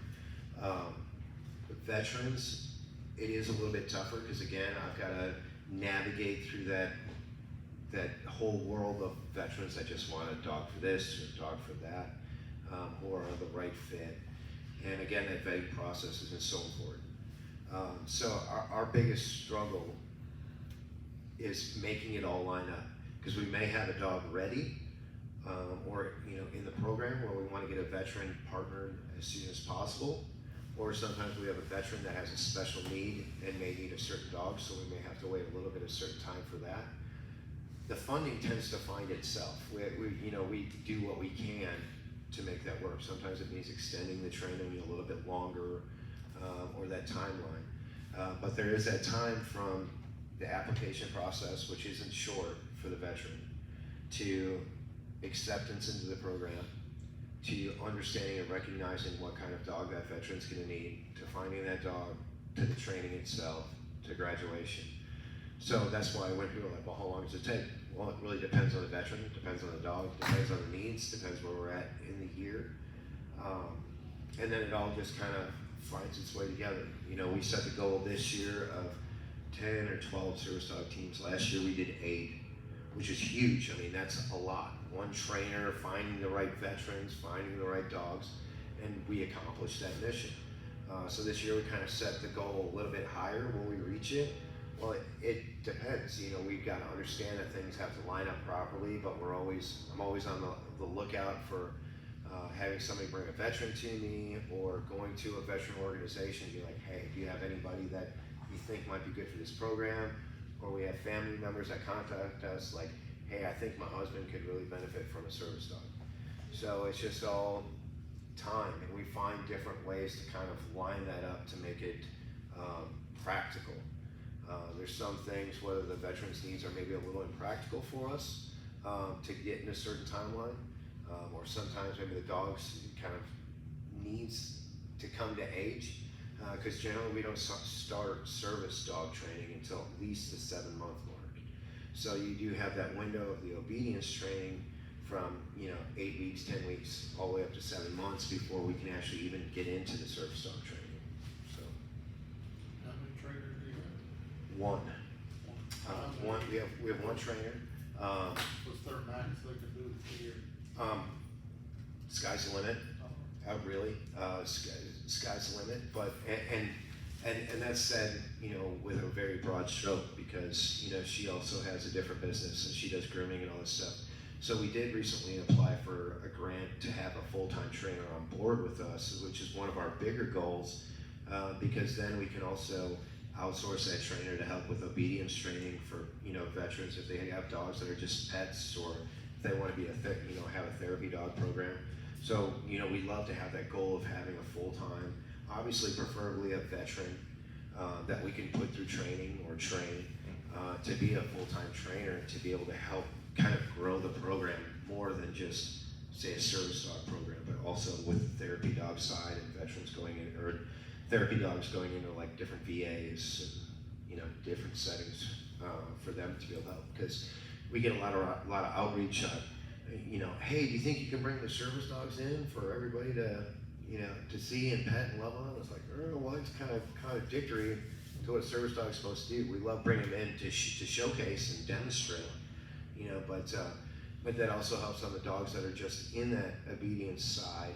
Speaker 4: With veterans, it is a little bit tougher because, again, I've got to navigate through that whole world of veterans that just want a dog for this or a dog for that, who are the right fit. And again, that vetting process isn't so important. So our biggest struggle is making it all line up, because we may have a dog ready, or, you know, in the program where we want to get a veteran partnered as soon as possible, or sometimes we have a veteran that has a special need and may need a certain dog, so we may have to wait a little bit of certain time for that. The funding tends to find itself. We do what we can to make that work. Sometimes it means extending the training a little bit longer, or that timeline. But there is that time from the application process, which isn't short for the veteran, to acceptance into the program, to understanding and recognizing what kind of dog that veteran's gonna need, to finding that dog, to the training itself, to graduation. So that's why when people are like, well, how long does it take? Well, it really depends on the veteran, depends on the dog, depends on the needs, depends where we're at in the year. And then it all just kind of finds its way together. You know, we set the goal this year of 10 or 12 service dog teams. Last year we did 8, which is huge. I mean, that's a lot. One trainer, finding the right veterans, finding the right dogs, and we accomplished that mission. So this year we kind of set the goal a little bit higher. Will we reach it? Well, it depends. You know, we've got to understand that things have to line up properly, but I'm always on the lookout for having somebody bring a veteran to me, or going to a veteran organization and be like, hey, do you have anybody that you think might be good for this program? Or we have family members that contact us like, hey, I think my husband could really benefit from a service dog. So it's just all time, and we find different ways to kind of line that up to make it practical. There's some things, whether the veteran's needs are maybe a little impractical for us to get in a certain timeline, or sometimes maybe the dog's kind of needs to come to age, because generally we don't start service dog training until at least the 7-month mark. So you do have that window of the obedience training from 8 weeks, 10 weeks, all the way up to 7 months before we can actually even get into the service dog training. So
Speaker 6: How many trainers do you have?
Speaker 4: one. We have one trainer.
Speaker 6: What's their max they can do a year?
Speaker 4: Sky's the limit. Really, sky's the limit. But and that said, with a very broad stroke, because she also has a different business and she does grooming and all this stuff. So we did recently apply for a grant to have a full-time trainer on board with us, which is one of our bigger goals, because then we can also outsource that trainer to help with obedience training for veterans if they have dogs that are just pets, or if they want to be have a therapy dog program. So we love to have that goal of having a full-time, obviously preferably a veteran that we can put through training or train to be a full-time trainer, to be able to help kind of grow the program more than just say a service dog program, but also with the therapy dog side and veterans going in, or therapy dogs going into like different VAs and different settings for them to be able to help, because we get a lot of outreach on hey, do you think you can bring the service dogs in for everybody to to see and pet and love on? It's like, well, it's kind of contradictory. to what a service dog is supposed to do. We love bringing them in to showcase and demonstrate, you know, but that also helps on the dogs that are just in that obedience side,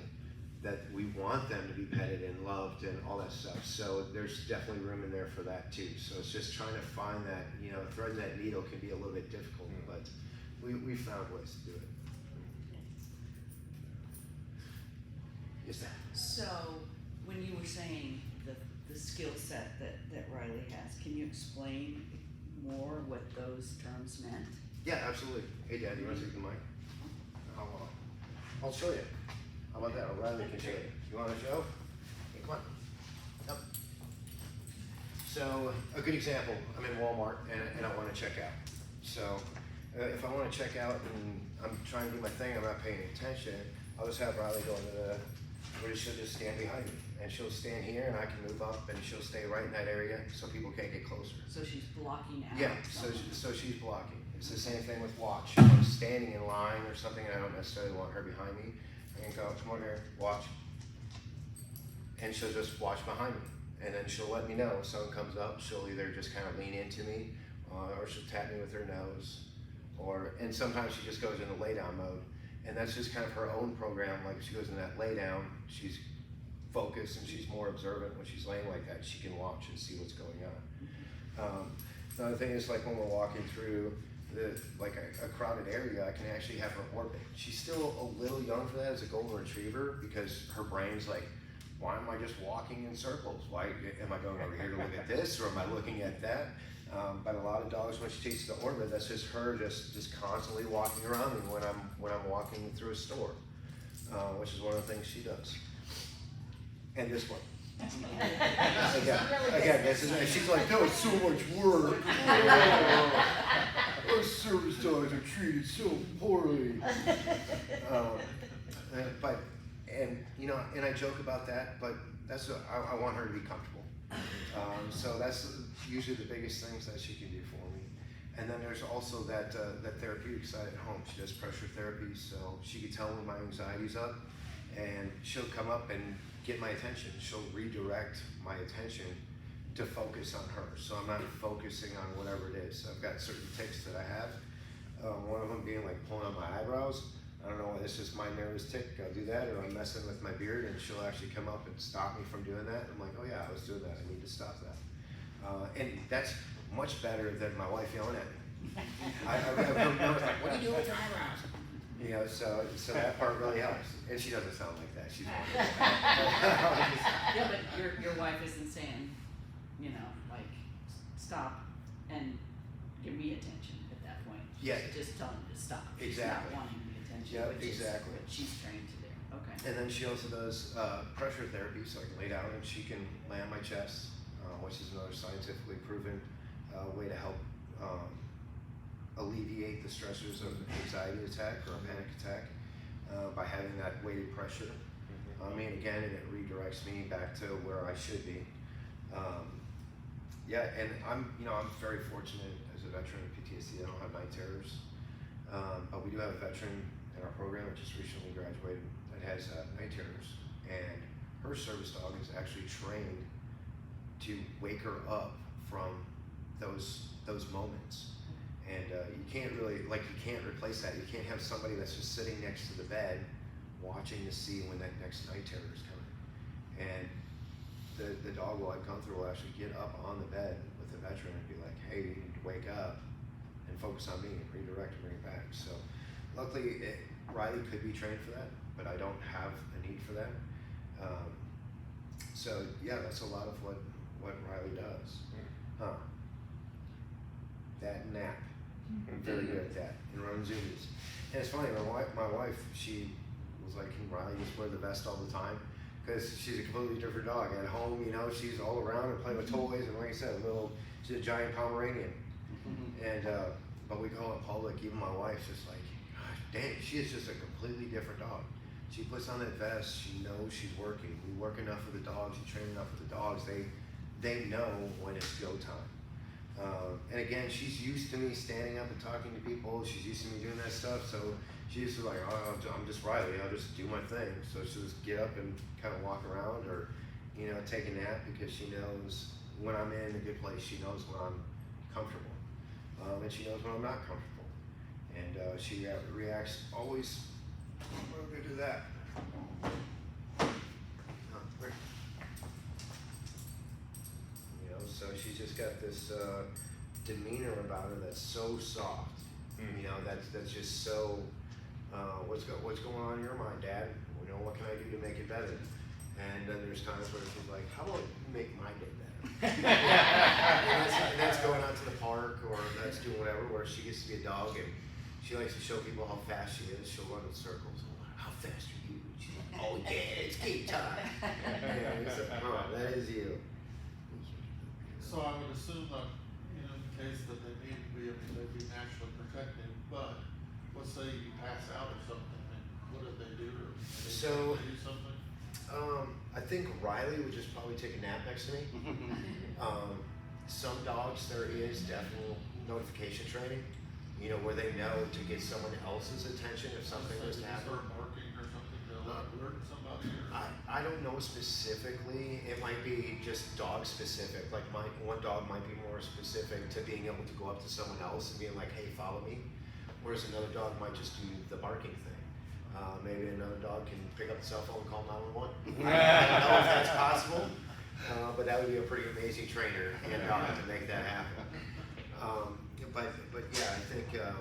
Speaker 4: that we want them to be petted and loved and all that stuff. So there's definitely room in there for that too. So it's just trying to find that, you know, threading that needle can be a little bit difficult, but we found ways to do it. Yes, ma'am.
Speaker 7: So, when you were saying the skill set that Riley has, can you explain more what those terms meant?
Speaker 4: Yeah, absolutely. Hey, Dad, you want to take the mic? I'll show you. How about that? O'Reilly can show you. You want to show? Hey, come on. Come. So, a good example. I'm in Walmart and I want to check out. So, if I want to check out and I'm trying to do my thing, I'm not paying attention, I'll just have Riley go into where she'll just stand behind me. And she'll stand here and I can move up and she'll stay right in that area so people can't get closer.
Speaker 7: So she's blocking out.
Speaker 4: Yeah,
Speaker 7: someone.
Speaker 4: so she's blocking. It's the same thing with watch. If I'm standing in line or something and I don't necessarily want her behind me, I can go, come over here, watch. And she'll just watch behind me. And then she'll let me know if someone comes up, she'll either just kind of lean into me or she'll tap me with her nose. And sometimes she just goes into lay down mode. And that's just kind of her own program. Like if she goes in that lay down, she's focused and she's more observant. When she's laying like that, she can watch and see what's going on. Another thing is like when we're walking through a crowded area, I can actually have her orbit. She's still a little young for that as a golden retriever because her brain's like, why am I just walking in circles? Why am I going over here to look at this or am I looking at that? But a lot of dogs, when she takes the orbit, that's just her just constantly walking around me when I'm walking through a store, which is one of the things she does. And this one. Again, she's like, that was so much work. Those service dogs are treated so poorly. And I joke about that, but I want her to be comfortable. So that's usually the biggest things that she can do for me. And then there's also that therapeutic side at home. She does pressure therapy, so she can tell when my anxiety's up, and she'll come up and get my attention. She'll redirect my attention to focus on her. So I'm not focusing on whatever it is. So I've got certain tics that I have. One of them being like pulling on my eyebrows. I don't know, it's just my nervous tick. I'll do that, or I'm messing with my beard, and she'll actually come up and stop me from doing that. I'm like, oh yeah, I was doing that. I need to stop that. And that's much better than my wife yelling at me. I like, what are you doing with your eyebrows? You know, so that part really helps. And she doesn't sound like that. She's wonderful.
Speaker 7: Yeah, but your wife isn't saying, you know, like, stop and give me attention at that point. She's
Speaker 4: Yeah.
Speaker 7: just telling you to stop.
Speaker 4: Exactly.
Speaker 7: She's not wanting the attention.
Speaker 4: Yeah,
Speaker 7: which
Speaker 4: exactly.
Speaker 7: Is what she's trained to do. Okay.
Speaker 4: And then she also does pressure therapy, so I can lay down and she can lay on my chest, which is another scientifically proven way to help alleviate the stressors of an anxiety attack or a panic attack by having that weighted pressure. I mean, again, and it redirects me back to where I should be. Yeah, and I'm very fortunate as a veteran of PTSD. I don't have night terrors, but we do have a veteran in our program that just recently graduated that has night terrors, and her service dog is actually trained to wake her up from those moments. And you can't replace that. You can't have somebody that's just sitting next to the bed watching to see when that next night terror is coming. And the dog while I've gone through will actually get up on the bed with the veteran and be like, hey, you need to wake up and focus on me and redirect and bring it back. So luckily, Riley could be trained for that, but I don't have a need for that. So yeah, that's a lot of what Riley does. That nap. I'm very good at that, and run zoomies. And it's funny, my wife, she was like, can Riley just wear the vest all the time? Because she's a completely different dog. At home, she's all around and playing with toys, and like I said, she's a giant Pomeranian. And but we go in public, even my wife's just like, gosh, dang, she is just a completely different dog. She puts on that vest, she knows she's working. We work enough with the dogs, we train enough with the dogs, they know when it's go time. And again, she's used to me standing up and talking to people. She's used to me doing that stuff. So she's just like, oh, I'm just Riley. I'll just do my thing. So she'll just get up and kind of walk around or, take a nap because she knows, when I'm in a good place. She knows when I'm comfortable, and she knows when I'm not comfortable. And she reacts always real good to that. You know, so she's just got this demeanor about her that's so soft. You know, that's just so. What's going on in your mind, Dad? You know, what can I do to make it better? And then there's times where she's like, how about you make my day better? and that's going out to the park, or that's doing whatever, where she gets to be a dog and she likes to show people how fast she is. She'll run in circles. How fast are you? She's like, oh, Dad, it's game time. Yeah, it's like, oh, that is you.
Speaker 6: So I would assume that, you know, in the case that they need to be, I mean, they'd be naturally protected, but let's say you pass out or something, and what do they do? Or
Speaker 4: So-
Speaker 6: do something?
Speaker 4: I think Riley would just probably take a nap next to me. Some dogs, there is definitely notification training, you know, where they know to get someone else's attention if something was to happen.
Speaker 6: Start barking or something to alert somebody, or?
Speaker 4: I don't know specifically. It might be just dog specific. Like one dog might be more specific to being able to go up to someone else and being like, hey, follow me. Whereas another dog might just do the barking thing. Maybe another dog can pick up the cell phone and call 911. I don't know if that's possible, but that would be a pretty amazing trainer and dog to make that happen. But yeah,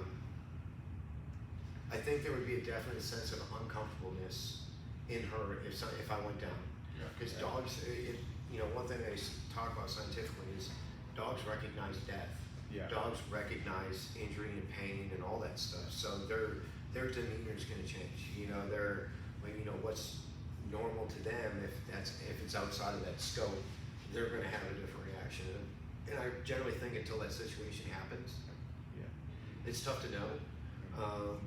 Speaker 4: I think there would be a definite sense of uncomfortableness in her if I went down. Because dogs, you know, one thing they talk about scientifically is dogs recognize death.
Speaker 2: Yeah.
Speaker 4: Dogs recognize injury and pain and all that stuff. So their demeanor is going to change. You know, what's normal to them, if it's outside of that scope, they're going to have a different reaction. And I generally think until that situation happens, it's tough to know.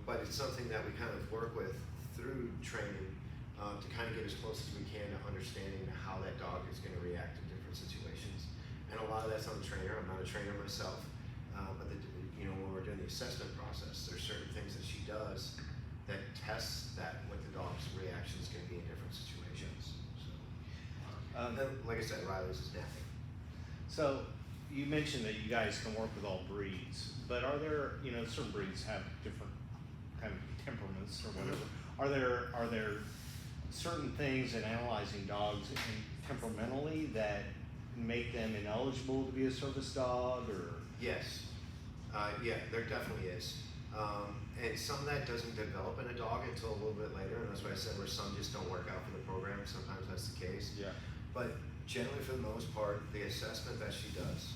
Speaker 4: But it's something that we kind of work with through training to kind of get as close as we can to understanding how that dog is going to react in different situations. And a lot of that's on the trainer. I'm not a trainer myself, but you know, when we're doing the assessment process, there's certain things that she does that tests that what the dog's reaction is going to be in different situations. So, then, like I said, Riley's is napping.
Speaker 8: So you mentioned that you guys can work with all breeds, but are there, you know, certain breeds have different kind of temperaments or whatever. Are there certain things in analyzing dogs temperamentally that make them ineligible to be a service dog, or?
Speaker 4: Yes. Yeah, there definitely is. And some of that doesn't develop in a dog until a little bit later, and that's why I said where some just don't work out for the program. Sometimes that's the case.
Speaker 8: Yeah.
Speaker 4: But generally, for the most part, the assessment that she does,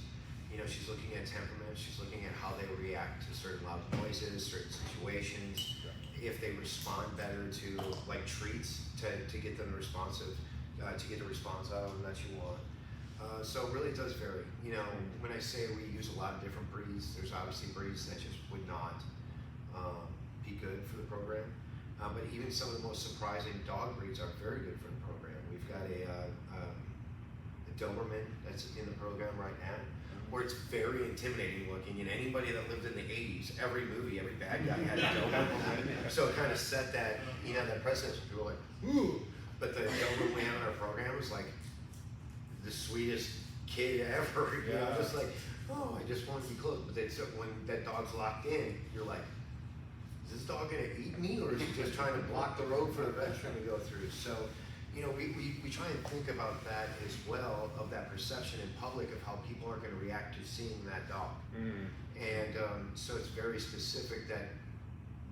Speaker 4: you know, she's looking at temperament, she's looking at how they react to certain loud noises, certain situations, if they respond better to like treats to get them responsive, to get the response out of them that you want. So really it does vary. You know, when I say we use a lot of different breeds, there's obviously breeds that just would not be good for the program. But even some of the most surprising dog breeds are very good for the program. We've got a Doberman that's in the program right now, where it's very intimidating looking, and anybody that lived in the 80s, every movie, every bad guy had a Doberman. So it kind of set that, you know, that precedence. People were like, ooh. But the Doberman we have in our program is like the sweetest kid ever. You know, just like, oh, I just want to be close. But so when that dog's locked in, you're like, is this dog gonna eat me, or is he just trying to block the road for the veteran to go through? So, you know, we try and think about that as well, of that perception in public of how people are going to react to seeing that dog. And so it's very specific that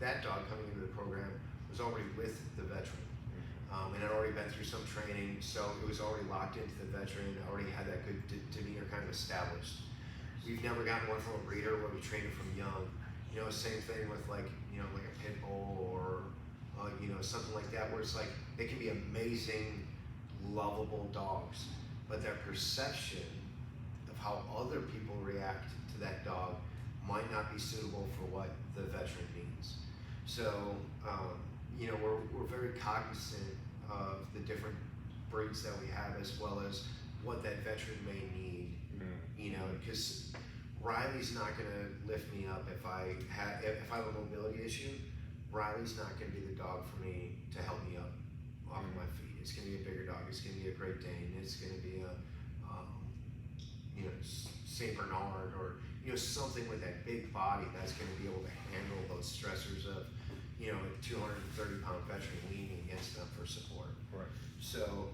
Speaker 4: that dog coming into the program was already with the veteran. And had already been through some training, so it was already locked into the veteran, already had that good demeanor kind of established. We've never gotten one from a breeder where we train it from young. You know, same thing with like, you know, like a pit bull or, you know, something like that, where it's like, they can be amazing, lovable dogs, but their perception of how other people react to that dog might not be suitable for what the veteran needs. So, you know, we're very cognizant of the different breeds that we have, as well as what that veteran may need. You know, because Riley's not going to lift me up if I have a mobility issue. Riley's not going to be the dog for me to help me up off of my feet. It's going to be a bigger dog. It's going to be a Great Dane. It's going to be a Saint Bernard or, you know, something with that big body that's gonna be able to handle those stressors of, you know, a 230-pound veteran leaning against them for support.
Speaker 8: Right.
Speaker 4: So,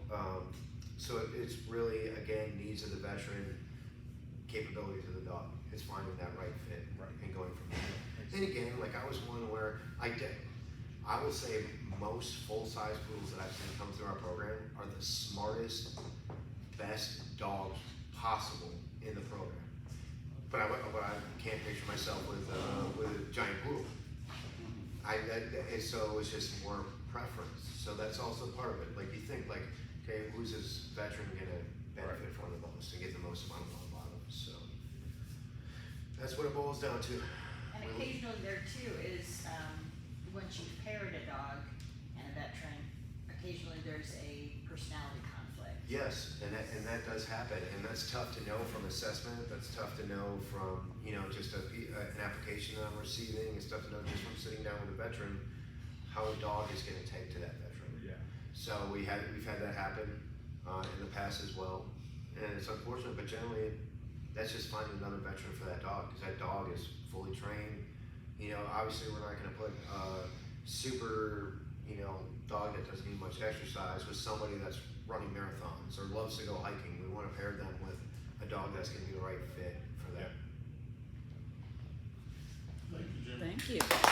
Speaker 4: it's really, again, needs of the veteran, capabilities of the dog. It's finding that right fit and going from there. And again, like I was one where I will say most full-size poodles that I've seen come through our program are the smartest, best dogs possible in the program. But I can't picture myself with a giant poodle. So it's just more preference. So that's also part of it. Like you think, like, okay, who's this veteran gonna benefit from the most and get the most amount of love out of? So that's what it boils down to.
Speaker 3: And occasionally there too is, once you've paired a dog and a veteran, occasionally there's a personality conflict.
Speaker 4: Yes, and that does happen, and that's tough to know from assessment. That's tough to know from, you know, just an application that I'm receiving. It's tough to know just from sitting down with a veteran how a dog is going to take to that veteran.
Speaker 8: Yeah.
Speaker 4: So we've had that happen in the past as well, and it's unfortunate, but generally that's just finding another veteran for that dog because that dog is fully trained. You know, obviously we're not going to put a super, you know, dog that doesn't need much exercise with somebody that's running marathons or loves to go hiking. We want to pair them with a dog that's going to be the right fit for them.
Speaker 6: Thank you, Jim.
Speaker 7: Thank you.